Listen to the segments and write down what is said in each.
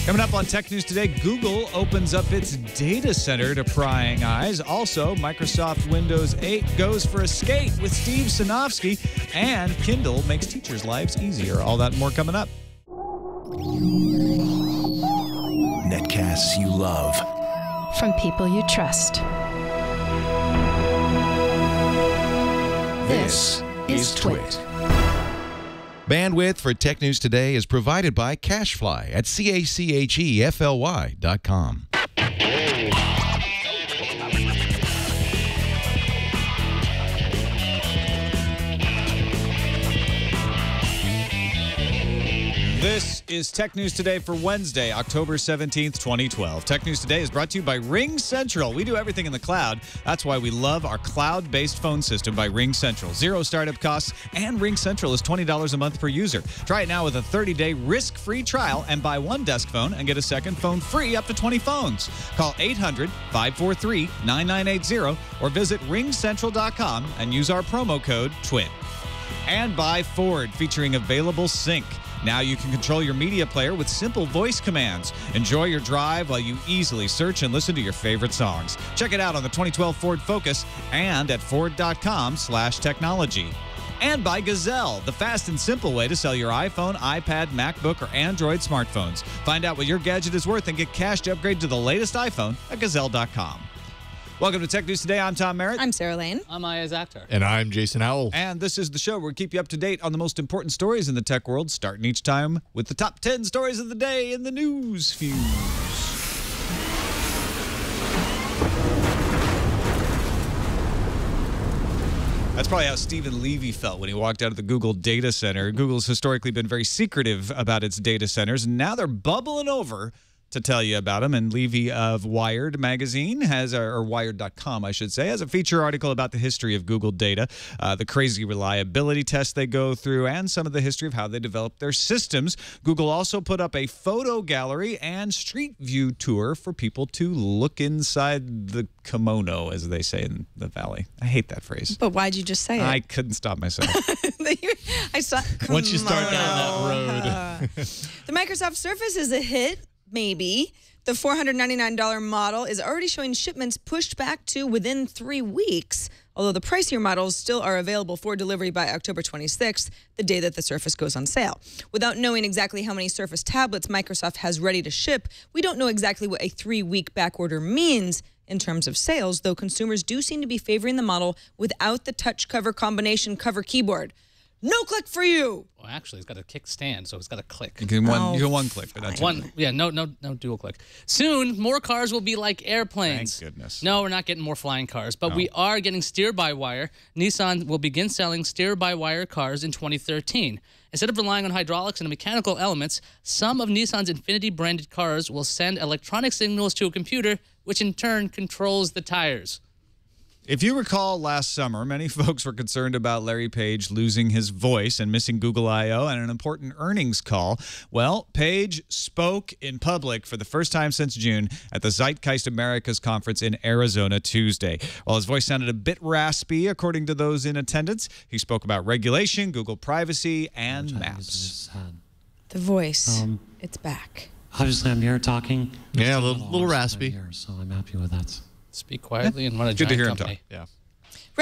Coming up on Tech News Today, Google opens up its data center to prying eyes. Also, Microsoft Windows 8 goes for a skate with Steve Sinofsky, and Kindle makes teachers' lives easier. All that and more coming up. Netcasts you love. From people you trust. This is TWiT. Bandwidth for Tech News Today is provided by Cachefly at CACHEFLY.com. This is Tech News Today for Wednesday, October 17th, 2012. Tech News Today is brought to you by Ring Central. We do everything in the cloud. That's why we love our cloud-based phone system by Ring Central. Zero startup costs, and Ring Central is $20 a month per user. Try it now with a 30-day risk-free trial and buy one desk phone and get a second phone free up to 20 phones. Call 800-543-9980 or visit ringcentral.com and use our promo code TWiT. And by Ford, featuring Available Sync. Now you can control your media player with simple voice commands. Enjoy your drive while you easily search and listen to your favorite songs. Check it out on the 2012 Ford Focus and at Ford.com/technology. And by Gazelle, the fast and simple way to sell your iPhone, iPad, MacBook, or Android smartphones. Find out what your gadget is worth and get cash to upgrade to the latest iPhone at Gazelle.com. Welcome to Tech News Today. I'm Tom Merritt. I'm Sarah Lane. I'm Iyaz Akhtar. And I'm Jason Howell. And this is the show where we keep you up to date on the most important stories in the tech world, starting each time with the top 10 stories of the day in the news fuse. That's probably how Stephen Levy felt when he walked out of the Google data center. Google's historically been very secretive about its data centers, and now they're bubbling over to tell you about them. And Levy of Wired magazine has, or Wired.com, I should say, has a feature article about the history of Google data, the crazy reliability tests they go through, and some of the history of how they develop their systems. Google also put up a photo gallery and street view tour for people to look inside the kimono, as they say in the Valley. I hate that phrase. But why'd you just say it? I couldn't stop myself. I saw. Once you start down that road. The Microsoft Surface is a hit. Maybe. The $499 model is already showing shipments pushed back to within 3 weeks, although the pricier models still are available for delivery by October 26th, the day that the Surface goes on sale. Without knowing exactly how many Surface tablets Microsoft has ready to ship, we don't know exactly what a 3-week backorder means in terms of sales, though consumers do seem to be favoring the model without the touch cover combination cover keyboard. No click for you. Well, actually, it's got a kickstand, so it's got a click. You can one click, but not one. Yeah, no dual click. Soon, more cars will be like airplanes. Thank goodness. No, we're not getting more flying cars, but we are getting steer-by-wire. Nissan will begin selling steer-by-wire cars in 2013. Instead of relying on hydraulics and mechanical elements, some of Nissan's Infiniti-branded cars will send electronic signals to a computer, which in turn controls the tires. If you recall last summer, many folks were concerned about Larry Page losing his voice and missing Google I/O and an important earnings call. Well, Page spoke in public for the first time since June at the Zeitgeist Americas conference in Arizona Tuesday. While his voice sounded a bit raspy, according to those in attendance, he spoke about regulation, Google privacy, and maps. The voice, it's back. Obviously, I'm here talking. Yeah, a little raspy. Here, so I'm happy with that. Speak quietly and run a Good giant to hear company. him talk. Yeah.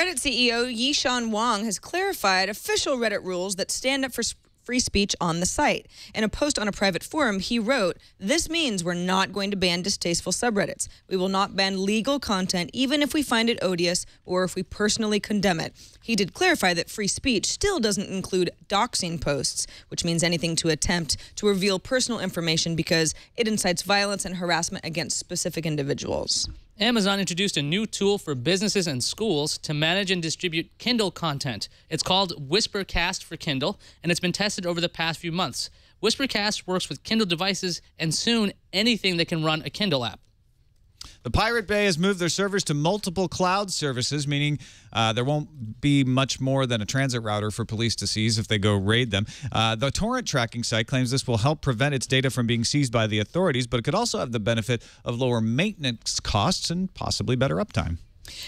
Reddit CEO Yishan Wang has clarified official Reddit rules that stand up for free speech on the site. In a post on a private forum, he wrote, "This means we're not going to ban distasteful subreddits. We will not ban legal content, even if we find it odious or if we personally condemn it." He did clarify that free speech still doesn't include doxing posts, which means anything to attempt to reveal personal information because it incites violence and harassment against specific individuals. Amazon introduced a new tool for businesses and schools to manage and distribute Kindle content. It's called Whispercast for Kindle, and it's been tested over the past few months. Whispercast works with Kindle devices and soon anything that can run a Kindle app. The Pirate Bay has moved their servers to multiple cloud services, meaning there won't be much more than a transit router for police to seize if they go raid them. The torrent tracking site claims this will help prevent its data from being seized by the authorities, but it could also have the benefit of lower maintenance costs and possibly better uptime.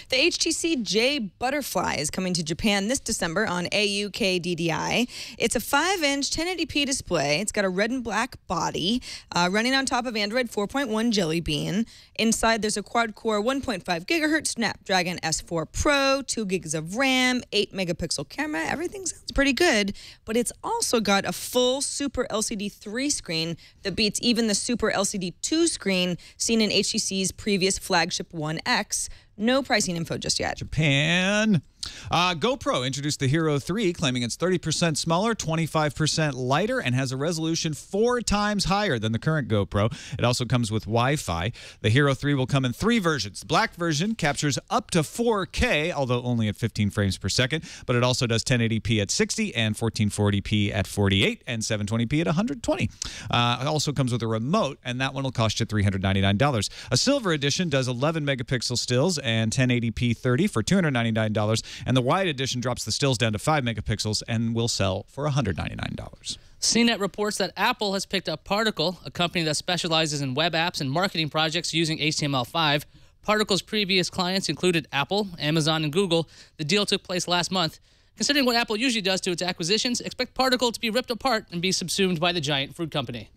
The HTC J Butterfly is coming to Japan this December on AUKDDI. It's a 5-inch 1080p display. It's got a red and black body, running on top of Android 4.1 Jelly Bean. Inside, there's a quad-core 1.5 gigahertz Snapdragon S4 Pro, 2 gigs of RAM, 8-megapixel camera. Everything sounds pretty good, but it's also got a full Super LCD 3 screen that beats even the Super LCD 2 screen seen in HTC's previous flagship One X. No pricing info just yet. Japan. GoPro introduced the Hero 3, claiming it's 30% smaller, 25% lighter, and has a resolution 4 times higher than the current GoPro. It also comes with Wi-Fi. The Hero 3 will come in 3 versions. The black version captures up to 4K, although only at 15 frames per second, but it also does 1080p at 60 and 1440p at 48 and 720p at 120. It also comes with a remote, and that one will cost you $399. A silver edition does 11 megapixel stills and 1080p 30 for $299. And the wide edition drops the stills down to 5 megapixels and will sell for $199. CNET reports that Apple has picked up Particle, a company that specializes in web apps and marketing projects using HTML5. Particle's previous clients included Apple, Amazon, and Google. The deal took place last month. Considering what Apple usually does to its acquisitions, expect Particle to be ripped apart and be subsumed by the giant fruit company.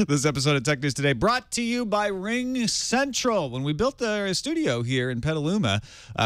This episode of Tech News Today brought to you by Ring Central. When we built the studio here in Petaluma,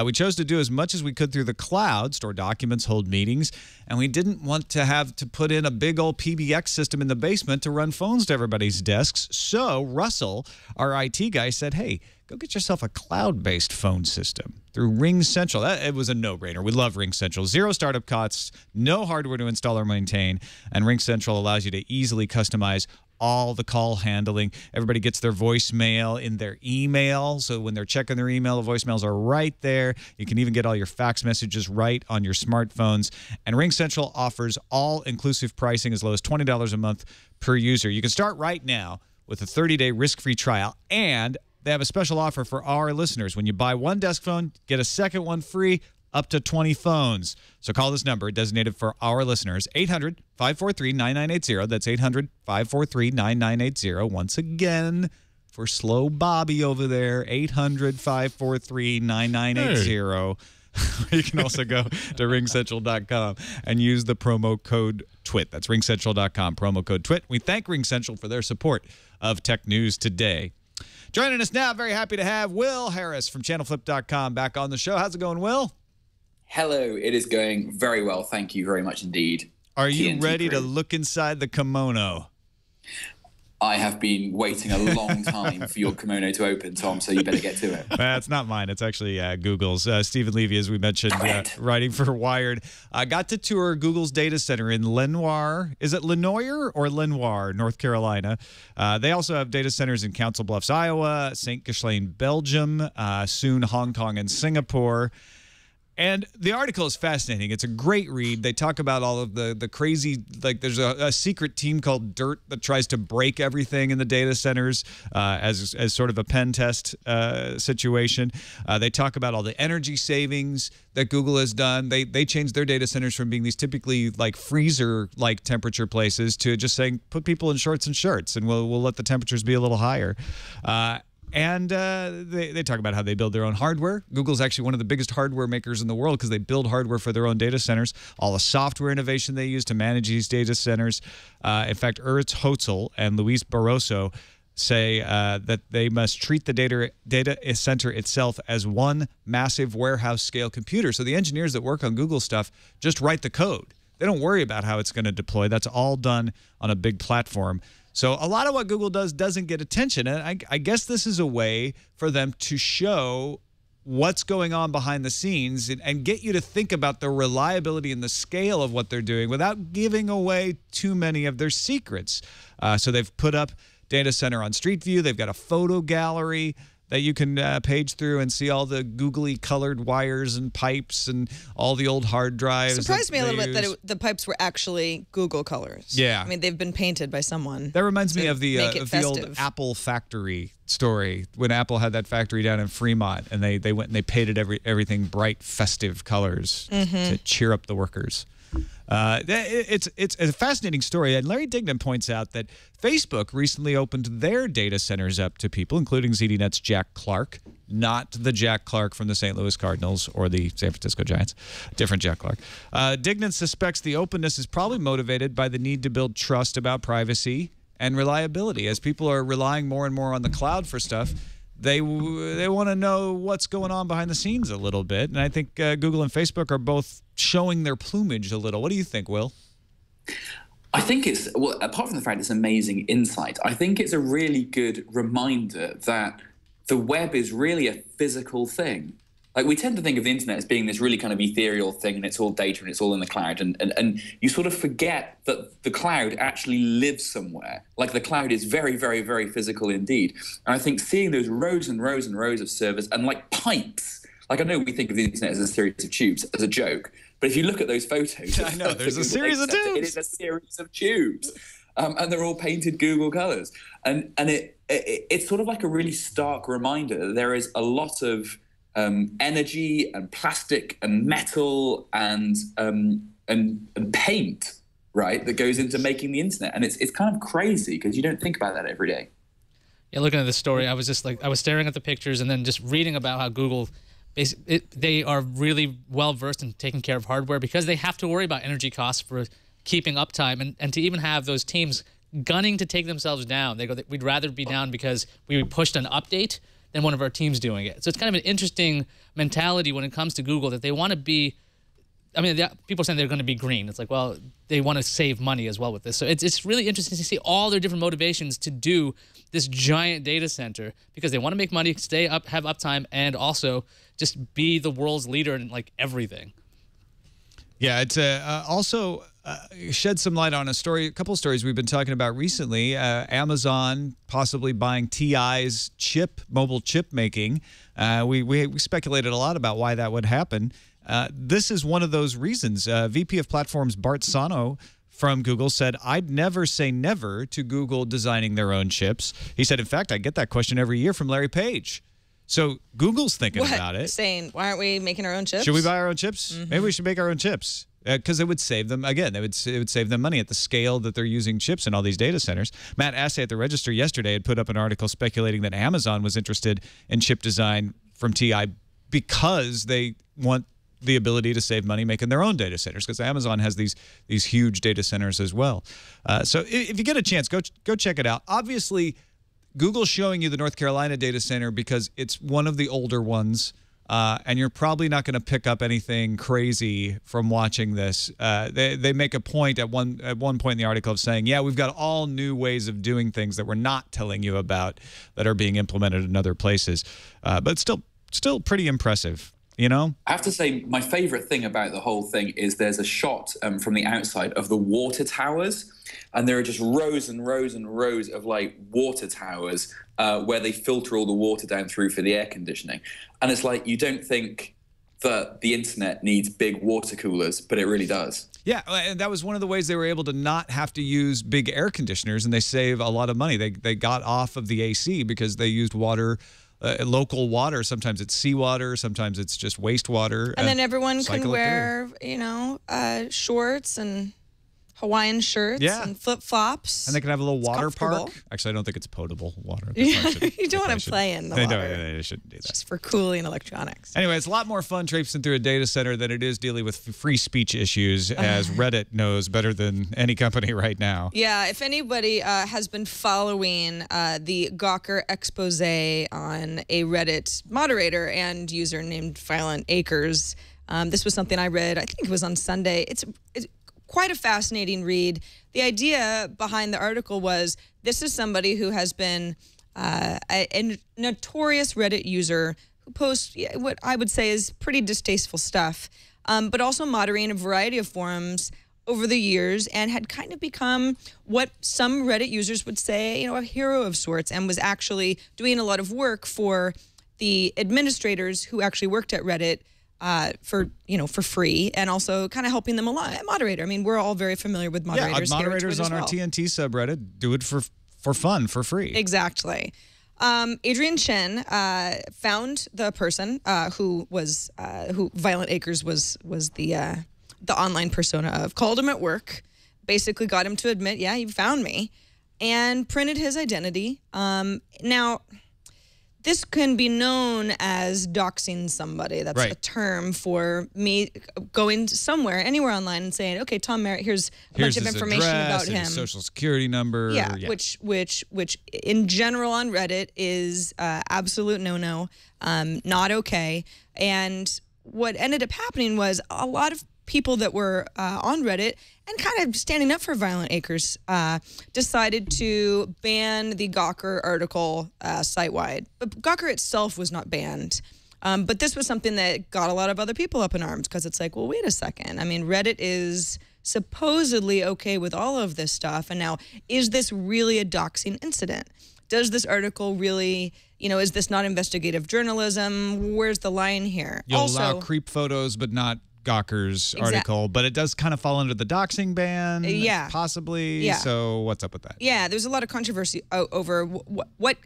we chose to do as much as we could through the cloud, store documents, hold meetings, and we didn't want to have to put in a big old PBX system in the basement to run phones to everybody's desks. So Russell, our IT guy, said, hey, go get yourself a cloud-based phone system through Ring Central. It was a no-brainer. We love Ring Central. 0 startup costs, no hardware to install or maintain, and Ring Central allows you to easily customize all the call handling. Everybody gets their voicemail in their email, so when they're checking their email, the voicemails are right there. You can even get all your fax messages right on your smartphones. And Ring Central offers all-inclusive pricing as low as $20 a month per user. You can start right now with a 30-day risk-free trial, and they have a special offer for our listeners. When you buy one desk phone, get a second one free, up to 20 phones. So call this number designated for our listeners, 800-543-9980. That's 800-543-9980. Once again, for slow Bobby over there, 800-543-9980. You can also go to ringcentral.com and use the promo code TWiT. That's ringcentral.com, promo code TWiT. We thank Ring Central for their support of Tech News Today. Joining us now, very happy to have Wil Harris from channelflip.com back on the show. How's it going, Wil? Hello, it is going very well. Thank you very much indeed. Are you ready to look inside the kimono? I have been waiting a long time for your kimono to open, Tom, so you better get to it. It's not mine. It's actually Google's. Stephen Levy, as we mentioned, writing for Wired, got to tour Google's data center in Lenoir. Is it Lenoir or Lenoir, North Carolina? They also have data centers in Council Bluffs, Iowa, St. Ghislain, Belgium, soon Hong Kong and Singapore. And the article is fascinating. It's a great read. They talk about all of the crazy, like there's a secret team called Dirt that tries to break everything in the data centers as sort of a pen test situation. They talk about all the energy savings that Google has done. They changed their data centers from being these typically like freezer-like temperature places to just saying, put people in shorts and shirts and we'll let the temperatures be a little higher. And they talk about how they build their own hardware. Google's actually one of the biggest hardware makers in the world because they build hardware for their own data centers. All the software innovation they use to manage these data centers. In fact, Urs Hotzel and Luis Barroso say that they must treat the data center itself as one massive warehouse-scale computer. So the engineers that work on Google stuff just write the code. They don't worry about how it's going to deploy. That's all done on a big platform. So a lot of what Google does doesn't get attention. And I guess this is a way for them to show what's going on behind the scenes and get you to think about the reliability and the scale of what they're doing without giving away too many of their secrets. So they've put up Data Center on Street View. They've got a photo gallery that you can page through and see all the googly colored wires and pipes and all the old hard drives. Surprised me a little bit that the pipes were actually Google colors. Yeah. I mean, they've been painted by someone. That reminds me of the old Apple factory story when Apple had that factory down in Fremont and they went and they painted everything bright, festive colors to cheer up the workers. It's a fascinating story. And Larry Dignan points out that Facebook recently opened their data centers up to people, including ZDNet's Jack Clark, not the Jack Clark from the St. Louis Cardinals or the San Francisco Giants. Different Jack Clark. Dignan suspects the openness is probably motivated by the need to build trust about privacy and reliability. As people are relying more and more on the cloud for stuff, they want to know what's going on behind the scenes a little bit. And I think Google and Facebook are both showing their plumage a little. What do you think, Will? I think it's, well, apart from the fact it's amazing insight, I think it's a really good reminder that the web is really a physical thing. Like, we tend to think of the internet as being this really kind of ethereal thing, and it's all data and it's all in the cloud. And you sort of forget that the cloud actually lives somewhere. Like, the cloud is very, very, very physical indeed. And I think seeing those rows and rows and rows of servers and like pipes, like, I know we think of the internet as a series of tubes, as a joke, but if you look at those photos, I know, there's a series of tubes. It is a series of tubes. And they're all painted Google colors. And it's sort of like a really stark reminder that there is a lot of energy and plastic and metal and paint, right, that goes into making the internet. And it's kind of crazy because you don't think about that every day. Yeah, looking at the story, I was just like, I was staring at the pictures and then just reading about how Google, they are really well versed in taking care of hardware because they have to worry about energy costs for keeping uptime, and to even have those teams gunning to take themselves down. They go, we'd rather be down because we pushed an update than one of our teams doing it. So it's kind of an interesting mentality when it comes to Google, that they want to be, I mean, people are saying they're going to be green. It's like, well, they want to save money as well with this. So it's really interesting to see all their different motivations to do this giant data center, because they want to make money, stay up, have uptime, and also just be the world's leader in like everything. Yeah, it's also shed some light on a couple of stories we've been talking about recently. Amazon possibly buying TI's mobile chip making. We speculated a lot about why that would happen. This is one of those reasons. VP of Platforms Bart Sano from Google said, "I'd never say never to Google designing their own chips." He said, "In fact, I get that question every year from Larry Page." So Google's thinking about it. Saying, why aren't we making our own chips? Should we buy our own chips? Mm-hmm. Maybe we should make our own chips. Because it would save them, again, it would save them money at the scale that they're using chips in all these data centers. Matt Assay at the Register yesterday had put up an article speculating that Amazon was interested in chip design from TI because they want the ability to save money making their own data centers, because Amazon has these huge data centers as well. So if you get a chance, go check it out. Obviously, Google's showing you the North Carolina data center because it's one of the older ones. And you're probably not going to pick up anything crazy from watching this. They make a point at one point in the article of saying, yeah, we've got all new ways of doing things that we're not telling you about that are being implemented in other places. But still pretty impressive, you know? I have to say, my favorite thing about the whole thing is there's a shot from the outside of the water towers, and there are just rows and rows and rows of like water towers where they filter all the water down through for the air conditioning. And it's like, you don't think that the internet needs big water coolers, but it really does. Yeah, and that was one of the ways they were able to not have to use big air conditioners, and they save a lot of money. They got off of the AC because they used water, local water. Sometimes it's seawater, sometimes it's just wastewater. And then everyone can wear, shorts and Hawaiian shirts and flip-flops. And they can have a little water park. Actually, I don't think it's potable water. You don't want to play in the water. They shouldn't do that. Just for cooling electronics. Anyway, it's a lot more fun traipsing through a data center than it is dealing with free speech issues, as Reddit knows better than any company right now. Yeah, if anybody has been following the Gawker expose on a Reddit moderator and user named Violent Acres, this was something I read, I think it was on Sunday. It's quite a fascinating read. The idea behind the article was, this is somebody who has been a notorious Reddit user who posts what I would say is pretty distasteful stuff, but also moderating a variety of forums over the years, and had kind of become what some Reddit users would say, a hero of sorts, and was actually doing a lot of work for the administrators who actually worked at Reddit for free, and also kind of helping them a lot. Moderator. I mean, we're all very familiar with moderators. Yeah, moderators on our TNT subreddit do it for fun, for free. Exactly. Adrian Chen found the person who Violent Acres was the online persona of, called him at work, basically got him to admit, yeah, you found me, and printed his identity. Now, this can be known as doxing somebody. That's Right. a term for me going somewhere, anywhere online and saying, okay, Tom Merritt, here's a bunch of his information address about and him. his social security number. Yeah, which in general on Reddit is absolute no-no, not okay. And what ended up happening was a lot of people that were on Reddit and kind of standing up for violent acres decided to ban the Gawker article site-wide. But Gawker itself was not banned. But this was something that got a lot of other people up in arms because it's like, well, wait a second. I mean, Reddit is supposedly okay with all of this stuff. And now, is this really a doxing incident? Does this article really, is this not investigative journalism? Where's the line here? You'll allow creep photos, but not Gawker's article, but it does kind of fall under the doxing ban, possibly. Yeah. So what's up with that? Yeah, there's a lot of controversy over what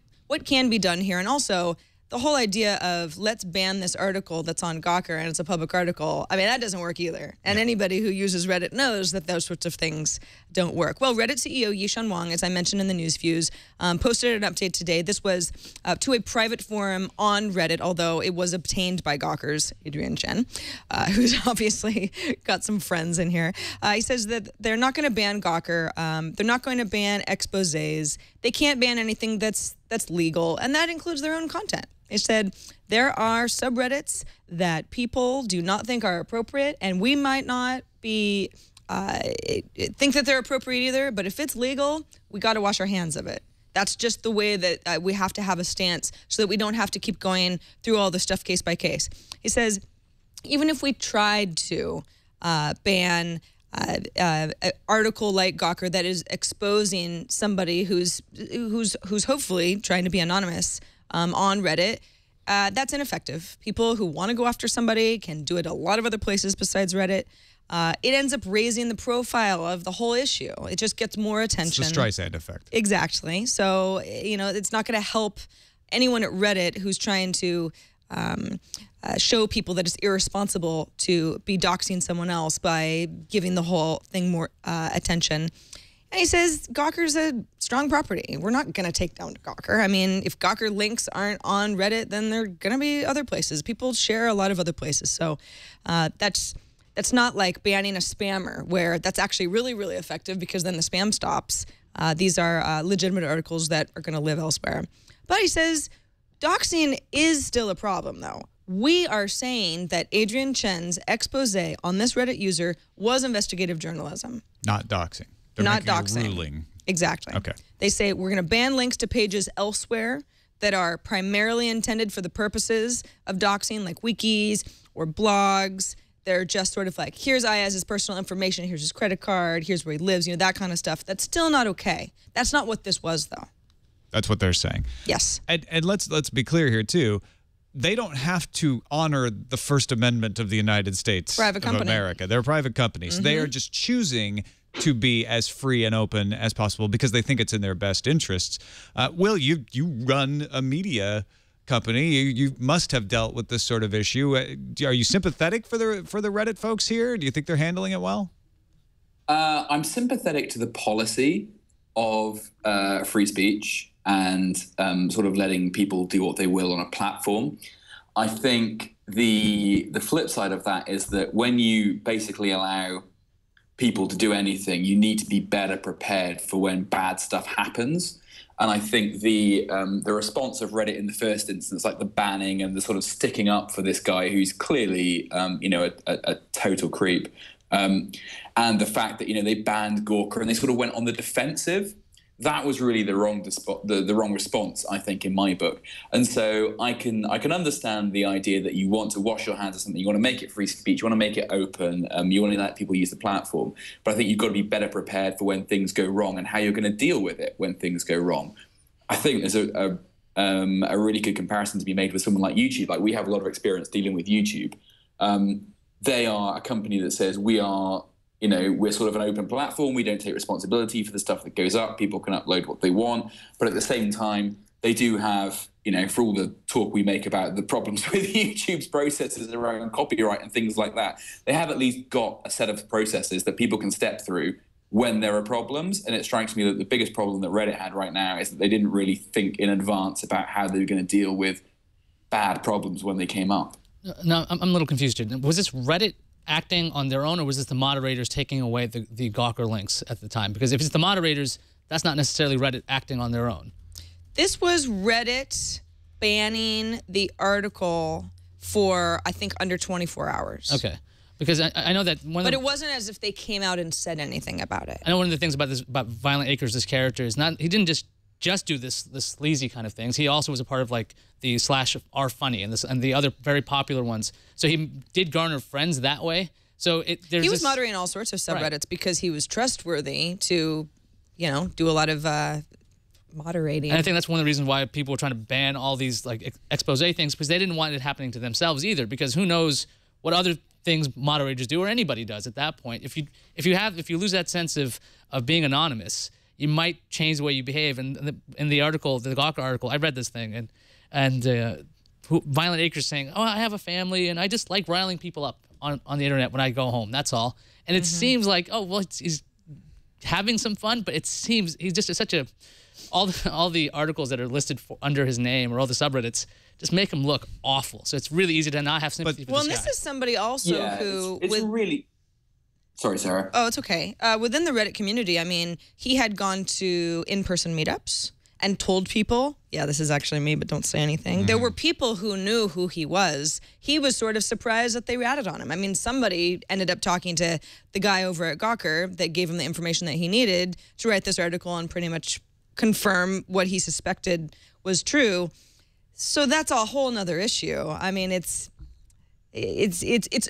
can be done here, and also the whole idea of let's ban this article that's on Gawker and it's a public article. I mean, that doesn't work either. And anybody who uses Reddit knows that those sorts of things don't work. Well, Reddit CEO Yishan Wang, as I mentioned in the news views, posted an update today. This was to a private forum on Reddit, although it was obtained by Gawker's Adrian Chen, who's obviously got some friends in here. He says that they're not going to ban Gawker. They're not going to ban exposés. They can't ban anything that's legal, and that includes their own content. It said there are subreddits that people do not think are appropriate, and we might not be think that they're appropriate either, but if it's legal, we got to wash our hands of it. That's just the way that we have to have a stance so that we don't have to keep going through all the stuff case by case. He says, even if we tried to ban an article like Gawker that is exposing somebody who's hopefully trying to be anonymous on Reddit, that's ineffective. People who want to go after somebody can do it a lot of other places besides Reddit. It ends up raising the profile of the whole issue. It just gets more attention. It's the Streisand effect. Exactly. So, it's not going to help anyone at Reddit who's trying to show people that it's irresponsible to be doxing someone else by giving the whole thing more attention. And he says Gawker's a strong property. We're not going to take down Gawker. I mean, if Gawker links aren't on Reddit, then they're going to be other places. People share a lot of other places. So that's not like banning a spammer, where that's actually really, really effective because then the spam stops. These are legitimate articles that are going to live elsewhere. But he says doxing is still a problem, though. We are saying that Adrian Chen's expose on this Reddit user was investigative journalism. Not doxing. They're not making a doxing. ruling. Exactly. Okay. They say we're going to ban links to pages elsewhere that are primarily intended for the purposes of doxing, like wikis or blogs. They're just sort of like, here's Iyaz's personal information, here's his credit card, here's where he lives, that kind of stuff. That's still not okay. That's not what this was, though. That's what they're saying. Yes. And let's be clear here, too. They don't have to honor the First Amendment of the United States of America. They're private companies. Mm-hmm. They are just choosing to be as free and open as possible because they think it's in their best interests. Will, you run a media company. You must have dealt with this sort of issue. Are you sympathetic for the Reddit folks here? Do you think they're handling it well? I'm sympathetic to the policy of free speech and sort of letting people do what they will on a platform. I think the flip side of that is that when you basically allow people to do anything, you need to be better prepared for when bad stuff happens. And I think the response of Reddit in the first instance, like the banning and the sort of sticking up for this guy who's clearly, a total creep, and the fact that, they banned Gawker and they sort of went on the defensive, that was really the wrong response, I think, in my book. And so I can understand the idea that you want to wash your hands of something, you want to make it free speech, you want to make it open, you want to let people use the platform. But I think you've got to be better prepared for when things go wrong and how you're going to deal with it when things go wrong. I think there's a really good comparison to be made with someone like YouTube. Like, we have a lot of experience dealing with YouTube. They are a company that says we're sort of an open platform. We don't take responsibility for the stuff that goes up. People can upload what they want. But at the same time, they do have, for all the talk we make about the problems with YouTube's processes around copyright and things like that, they have at least got a set of processes that people can step through when there are problems. And it strikes me that the biggest problem that Reddit had right now is that they didn't really think in advance about how they were going to deal with bad problems when they came up. No, I'm a little confused here. Was this Reddit acting on their own, or was this the moderators taking away the Gawker links at the time? Because if it's the moderators, that's not necessarily Reddit acting on their own. This was Reddit banning the article for, I think, under 24 hours. Okay. Because I know that one of But it wasn't as if they came out and said anything about it. I know one of the things about Violent Acres, this character, is he didn't just do this sleazy kind of things. He also was a part of like the /r-funny and the other very popular ones. So he did garner friends that way. So he was moderating all sorts of subreddits because he was trustworthy to, do a lot of moderating. And I think that's one of the reasons why people were trying to ban all these like expose things, because they didn't want it happening to themselves either. Because who knows what other things moderators do or anybody does at that point. If you lose that sense of being anonymous, you might change the way you behave. And in the article, the Gawker article, I read this thing, and Violent Acres saying, "Oh, I have a family, and I just like riling people up on the internet when I go home. That's all." And it seems like, oh well, he's having some fun, but it seems he's just such a all the articles that are listed under his name or all the subreddits just make him look awful. So it's really easy to not have sympathy for this guy. Well, this is somebody also who it's really. Sorry, Sarah. Oh, it's okay. Within the Reddit community, I mean, he had gone to in-person meetups and told people, yeah, this is actually me, but don't say anything. There were people who knew who he was. He was sort of surprised that they ratted on him. I mean, somebody ended up talking to the guy over at Gawker that gave him the information that he needed to write this article and pretty much confirm what he suspected was true. So that's a whole nother issue. I mean, it's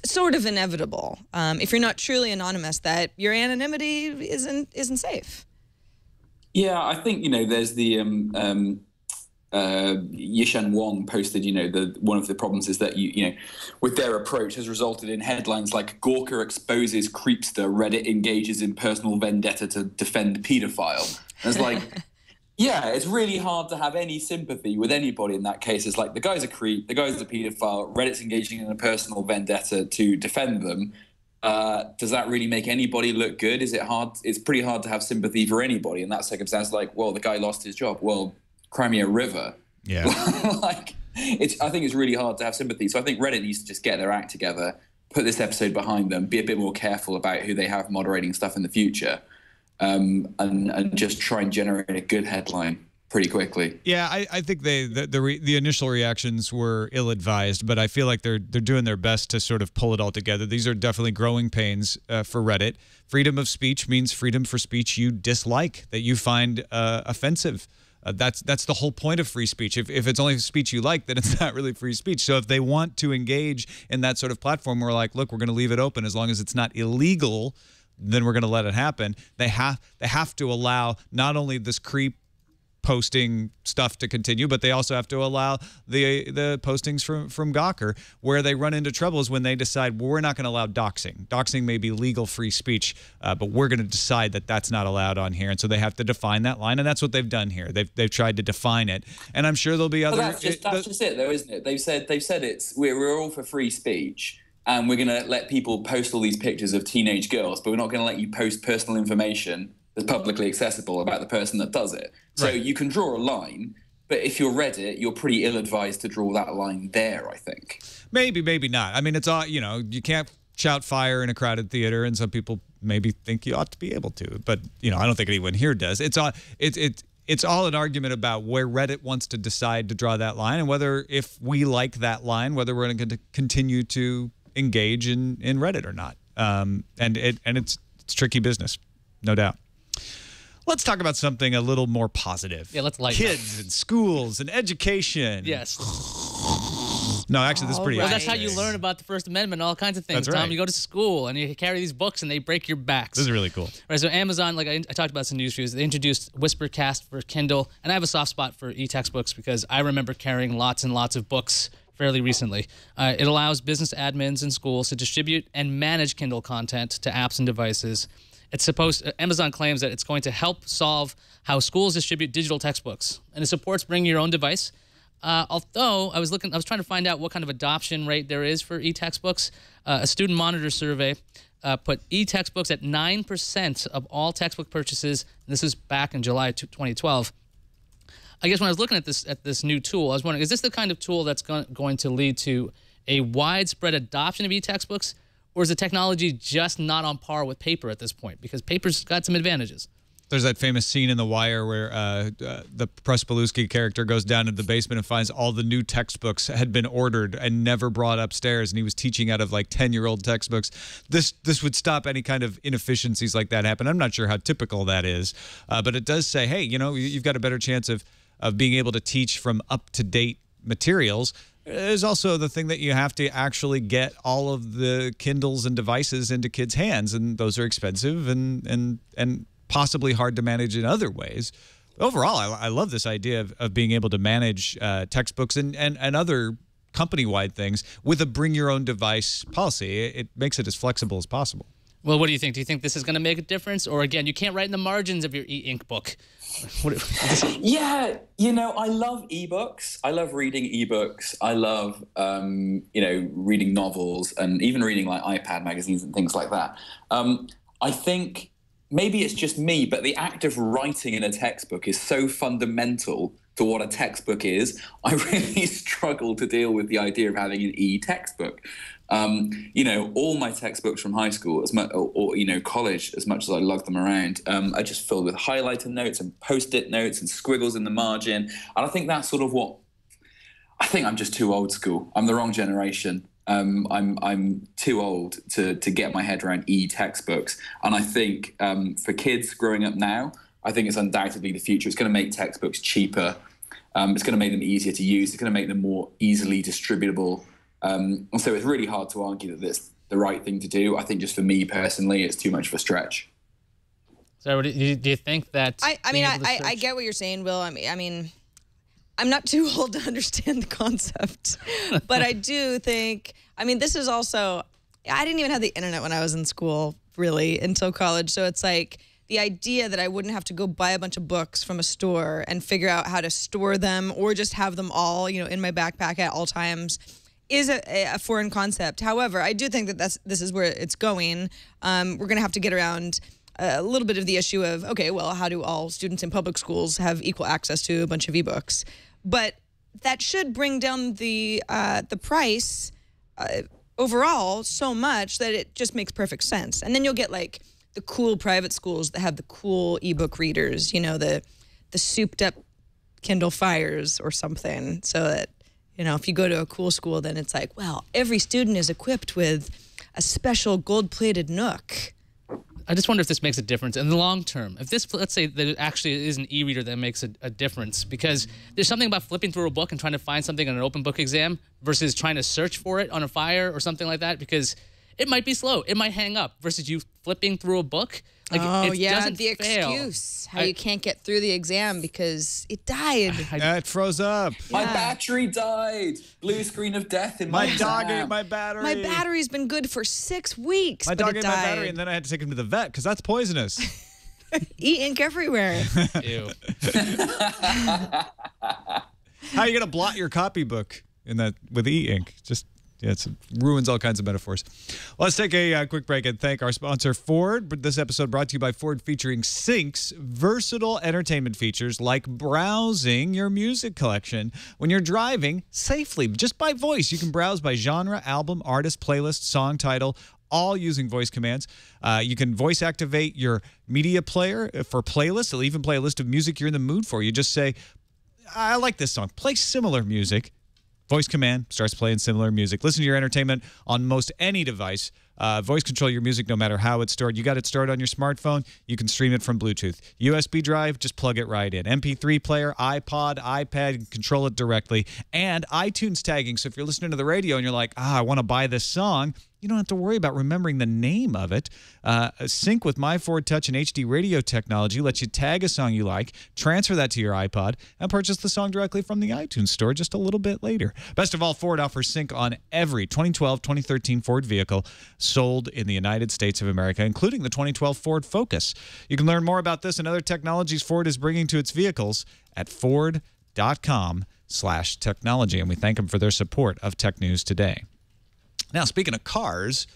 sort of inevitable if you're not truly anonymous that your anonymity isn't safe. Yeah, I think there's the Yishan Wong posted. One of the problems is that with their approach has resulted in headlines like Gawker exposes creepster, Reddit engages in personal vendetta to defend pedophile. And it's like. Yeah, it's really hard to have any sympathy with anybody in that case. It's like the guy's a creep, the guy's a paedophile, Reddit's engaging in a personal vendetta to defend them. Does that really make anybody look good? Is it hard? It's pretty hard to have sympathy for anybody in that circumstance. Like, well, the guy lost his job. Well, cry me a river. Yeah. I think it's really hard to have sympathy. So I think Reddit needs to just get their act together, put this episode behind them, be a bit more careful about who they have moderating stuff in the future. And just try and generate a good headline pretty quickly. Yeah, I think the initial reactions were ill-advised, but I feel like they're doing their best to sort of pull it all together. These are definitely growing pains for Reddit. Freedom of speech means freedom for speech you dislike, that you find offensive. That's the whole point of free speech. If it's only speech you like, then it's not really free speech. So if they want to engage in that sort of platform, we're like, look, we're going to leave it open as long as it's not illegal. Then we're going to let it happen. They have to allow not only this creep posting stuff to continue, but they also have to allow the postings from Gawker. Where they run into trouble is when they decide, well, we're not going to allow doxing. Doxing may be legal free speech, but we're going to decide that that's not allowed on here, and so they have to define that line, and that's what they've done here. They've tried to define it, and I'm sure there'll be other. Well, that's just it, though, isn't it? They've said it's we're all for free speech. And we're going to let people post all these pictures of teenage girls, but we're not going to let you post personal information that's publicly accessible about the person that does it. So you can draw a line, but if you're Reddit, you're pretty ill-advised to draw that line there, I think. Maybe not. I mean, it's all, you can't shout fire in a crowded theater, and some people maybe think you ought to be able to. But, I don't think anyone here does. It's all an argument about where Reddit wants to decide to draw that line and whether, if we like that line, whether we're going to continue to engage in Reddit or not. And it's tricky business, no doubt. Let's talk about something a little more positive. Yeah, let's lighten kids and schools and education. Yes. No, actually, this is pretty. Well, that's how you learn about the First Amendment, all kinds of things. That's right. Tom, you go to school and you carry these books and they break your backs. This is really cool. Right. So Amazon, like I talked about some news reviews, they introduced Whispercast for Kindle, and I have a soft spot for e-textbooks because I remember carrying lots and lots of books fairly recently. It allows business admins in schools to distribute and manage Kindle content to apps and devices. Amazon claims that it's going to help solve how schools distribute digital textbooks, and it supports bringing your own device. Although I was trying to find out what kind of adoption rate there is for e-textbooks. A student monitor survey put e-textbooks at 9% of all textbook purchases. And this was back in July 2012. I guess when I was looking at this new tool, I was wondering, is this the kind of tool that's going to lead to a widespread adoption of e-textbooks, or is the technology just not on par with paper at this point? Because paper's got some advantages. There's that famous scene in The Wire where the Pruspaluski character goes down into the basement and finds all the new textbooks had been ordered and never brought upstairs, and he was teaching out of like 10-year-old textbooks. This would stop any kind of inefficiencies like that happen. I'm not sure how typical that is, but it does say, hey, you've got a better chance of being able to teach from up-to-date materials. There's also the thing that you have to actually get all of the Kindles and devices into kids' hands, and those are expensive and possibly hard to manage in other ways. Overall, I love this idea of being able to manage textbooks and other company-wide things with a bring-your-own-device policy. It makes it as flexible as possible. Well, what do you think? Do you think this is going to make a difference? Or, again, you can't write in the margins of your e-ink book. Yeah, I love ebooks. I love reading ebooks. I love, reading novels and even reading like iPad magazines and things like that. I think maybe it's just me, but the act of writing in a textbook is so fundamental to what a textbook is. I really struggle to deal with the idea of having an e-textbook. All my textbooks from high school, or college, as much as I lug them around, are just filled with highlighter notes and post-it notes and squiggles in the margin. And I think that's sort of I think I'm just too old school. I'm the wrong generation. I'm too old to get my head around e-textbooks. And I think for kids growing up now, I think it's undoubtedly the future. It's going to make textbooks cheaper. It's going to make them easier to use. It's going to make them more easily distributable. And so it's really hard to argue that that's the right thing to do. I think just for me personally, it's too much of a stretch. So do you think that... I get what you're saying, Will. I mean, I'm not too old to understand the concept. But I do think... this is also... I didn't even have the internet when I was in school, really, until college. So it's like the idea that I wouldn't have to go buy a bunch of books from a store and figure out how to store them or just have them all, in my backpack at all times is a foreign concept. However, I do think that this is where it's going. We're going to have to get around a little bit of the issue of, okay, well, how do all students in public schools have equal access to a bunch of ebooks? But that should bring down the price overall so much that it just makes perfect sense. And then you'll get like the cool private schools that have the cool ebook readers, the souped up Kindle Fires or something, so that if you go to a cool school, then it's like, well, every student is equipped with a special gold-plated Nook. I just wonder if this makes a difference in the long term. If this, let's say that it actually is an e-reader that makes a difference, because there's something about flipping through a book and trying to find something on an open book exam versus trying to search for it on a Fire or something like that, because it might be slow. It might hang up versus you flipping through a book. Like, the excuse how you can't get through the exam because it died. It froze up. My battery died. Blue screen of death in my dog ate my battery. My battery's been good for 6 weeks. My dog ate my battery, and then I had to take him to the vet because that's poisonous. E-ink everywhere. Ew. How are you gonna blot your copybook with e-ink? It ruins all kinds of metaphors. Well, let's take a quick break and thank our sponsor, Ford. This episode brought to you by Ford, featuring Sync's versatile entertainment features like browsing your music collection when you're driving safely. Just by voice, you can browse by genre, album, artist, playlist, song title, all using voice commands. You can voice activate your media player for playlists. It'll even play a list of music you're in the mood for. You just say, I like this song. Play similar music. Voice command starts playing similar music. Listen to your entertainment on most any device. Voice control your music no matter how it's stored. You got it stored on your smartphone. You can stream it from Bluetooth. USB drive, just plug it right in. MP3 player, iPod, iPad, you can control it directly. And iTunes tagging. So if you're listening to the radio and you're like, I want to buy this song, you don't have to worry about remembering the name of it. Sync with My Ford Touch and HD radio technology lets you tag a song you like, transfer that to your iPod, and purchase the song directly from the iTunes store just a little bit later. Best of all, Ford offers Sync on every 2012, 2013 Ford vehicle sold in the United States of America, including the 2012 Ford Focus. You can learn more about this and other technologies Ford is bringing to its vehicles at Ford.com. uber.com/technology. And we thank them for their support of Tech News Today. Now, speaking of cars,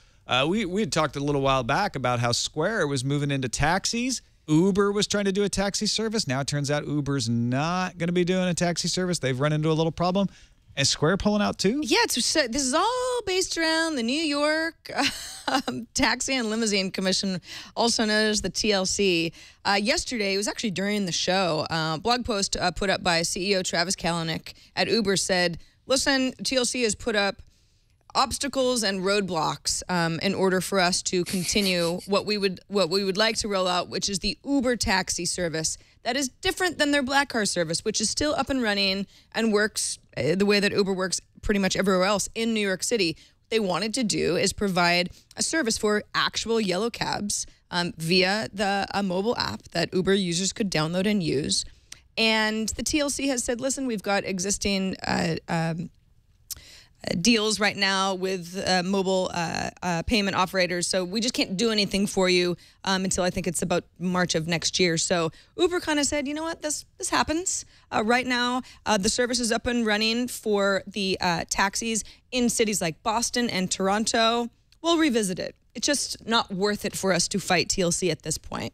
we had talked a little while back about how Square was moving into taxis. Uber was trying to do a taxi service. Now it turns out Uber's not going to be doing a taxi service. They've run into a little problem. Is Square pulling out too? Yeah, this is all based around the New York Taxi and Limousine Commission, also known as the TLC. Yesterday, it was actually during the show, blog post put up by CEO Travis Kalanick at Uber said, listen, TLC has put up obstacles and roadblocks in order for us to continue what we would like to roll out, which is the Uber taxi service that is different than their black car service, which is still up and running and works the way that Uber works pretty much everywhere else in New York City. What they wanted to do is provide a service for actual yellow cabs via the mobile app that Uber users could download and use. And the TLC has said, listen, we've got existing deals right now with mobile payment operators, so we just can't do anything for you until I think it's about March of next year. So Uber kind of said, you know what, this happens. Right now, the service is up and running for the taxis in cities like Boston and Toronto. We'll revisit it. It's just not worth it for us to fight TLC at this point.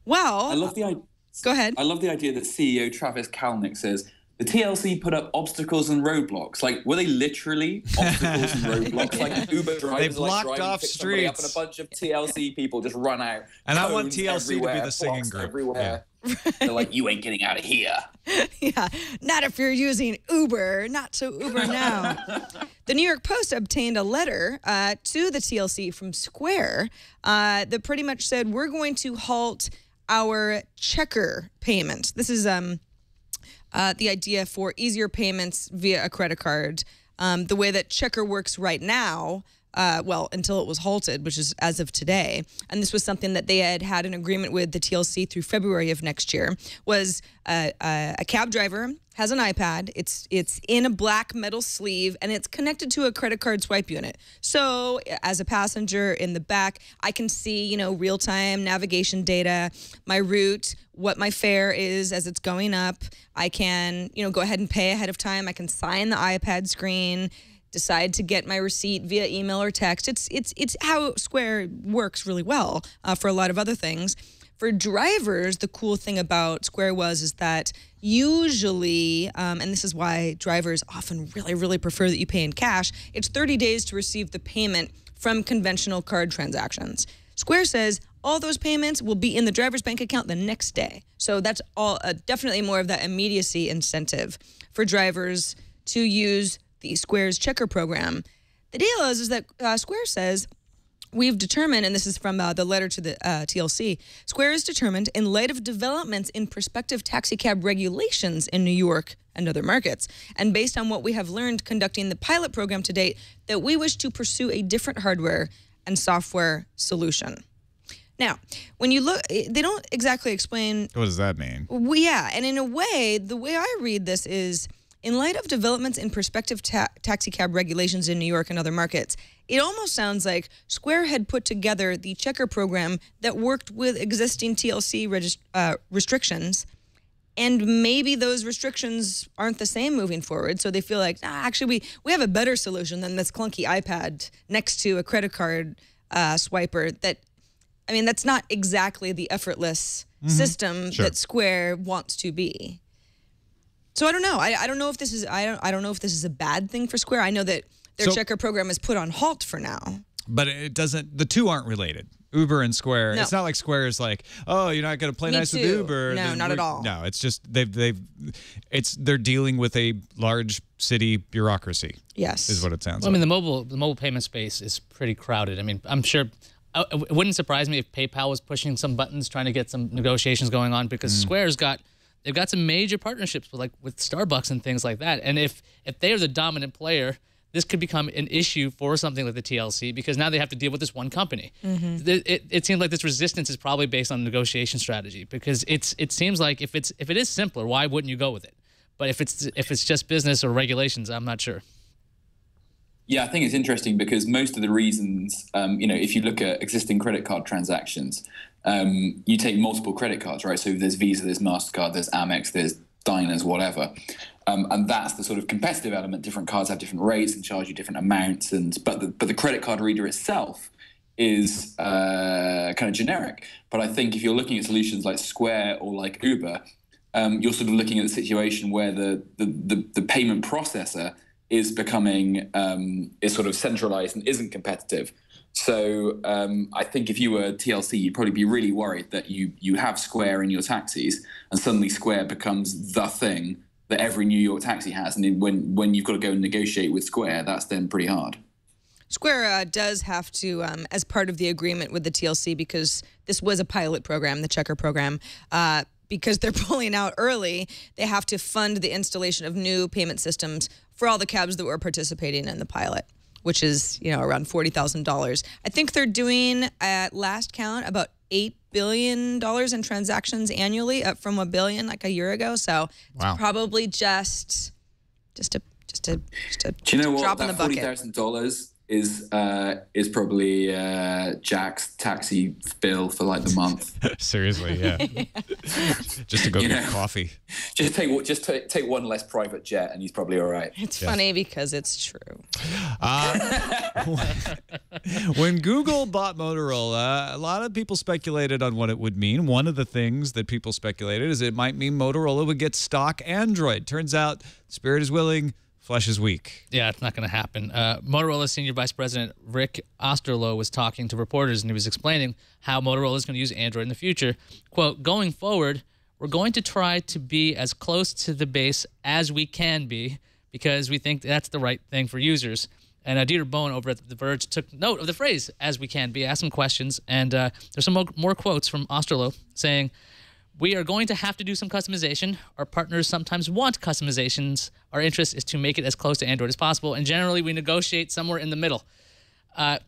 Well, I love the idea. Go ahead. I love the idea that CEO Travis Kalanick says, the TLC put up obstacles and roadblocks. Like, were they literally obstacles and roadblocks? Like Uber drivers They blocked like off pick somebody up, streets. and a bunch of TLC people just run out. And I want Cones TLC to be everywhere, the singing blocks group. everywhere. They're like, you ain't getting out of here. Yeah, not if you're using Uber. Not so Uber now. The New York Post obtained a letter to the TLC from Square that pretty much said, we're going to halt our checker payment. This is the idea for easier payments via a credit card. The way that checker works right now, well, until it was halted, which is as of today, and this was something that they had an agreement with the TLC through February of next year, was a cab driver has an iPad. It's in a black metal sleeve, and it's connected to a credit card swipe unit. So as a passenger in the back, I can see, real-time navigation data, my route, what my fare is as it's going up. I can, go ahead and pay ahead of time. I can sign the iPad screen, decide to get my receipt via email or text. It's how Square works really well for a lot of other things. For drivers, the cool thing about Square is that usually, and this is why drivers often really, really prefer that you pay in cash, it's 30 days to receive the payment from conventional card transactions. Square says all those payments will be in the driver's bank account the next day. So that's all definitely more of that immediacy incentive for drivers to use the Square's checker program. The deal is that Square says, we've determined, and this is from the letter to the TLC, Square is determined, in light of developments in prospective taxicab regulations in New York and other markets, and based on what we have learned conducting the pilot program to date, that we wish to pursue a different hardware and software solution. Now, when you look, they don't exactly explain. What does that mean? Well, yeah, and in a way, the way I read this is, in light of developments in prospective taxicab regulations in New York and other markets, it almost sounds like Square had put together the checker program that worked with existing TLC restrictions, and maybe those restrictions aren't the same moving forward, so they feel like, actually, we have a better solution than this clunky iPad next to a credit card swiper that, that's not exactly the effortless system that Square wants to be. So I don't know. I don't know if this is I don't know if this is a bad thing for Square. I know that their checker program is put on halt for now. But it doesn't. The two aren't related. Uber and Square. No. It's not like Square is like, oh, you're not going to play nice with Uber. No, not at all. No, it's just they're dealing with a large city bureaucracy. Yes, is what it sounds. Well, like. The mobile payment space is pretty crowded. I'm sure. It wouldn't surprise me if PayPal was pushing some buttons, trying to get some negotiations going on, because they've got some major partnerships with Starbucks and things like that. And if they are the dominant player, this could become an issue for something like the TLC, because now they have to deal with this one company. It seems like this resistance is probably based on negotiation strategy, because it seems like if it is simpler, why wouldn't you go with it? But if it's just business or regulations, I'm not sure. Yeah, I think it's interesting because most of the reasons, if you look at existing credit card transactions, you take multiple credit cards, right? So there's Visa, there's MasterCard, there's Amex, there's diners, whatever. And that's the sort of competitive element. Different cards have different rates and charge you different amounts. But the credit card reader itself is kind of generic. But I think if you're looking at solutions like Square or like Uber, you're sort of looking at the situation where the payment processor is becoming is sort of centralized and isn't competitive. So I think if you were TLC, you'd probably be really worried that you have Square in your taxis, and suddenly Square becomes the thing that every New York taxi has. And when you've got to go and negotiate with Square, that's then pretty hard. Square does have to, as part of the agreement with the TLC, because this was a pilot program, the Checker program, because they're pulling out early, they have to fund the installation of new payment systems for all the cabs that were participating in the pilot, which is, around $40,000. I think they're doing, at last count, about $8 billion in transactions annually, up from $1 billion like a year ago. So it's probably just a Do you know what? Drop in the bucket. $40,000 is probably Jack's taxi bill for like the month. Seriously, yeah. Just to go get coffee. Just take one less private jet, and he's probably all right. It's funny because it's true. When Google bought Motorola, a lot of people speculated on what it would mean. One of the things that people speculated is it might mean Motorola would get stock Android. Turns out, spirit is willing, flesh is weak. Yeah, it's not going to happen. Motorola Senior Vice President Rick Osterloh was talking to reporters, and he was explaining how Motorola is going to use Android in the future. Quote, going forward, we're going to try to be as close to the base as we can be because we think that's the right thing for users. And Dieter Bohn over at The Verge took note of the phrase, as we can be, asked some questions, and there's some more quotes from Osterloh saying, we are going to have to do some customization. Our partners sometimes want customizations. Our interest is to make it as close to Android as possible, and generally we negotiate somewhere in the middle.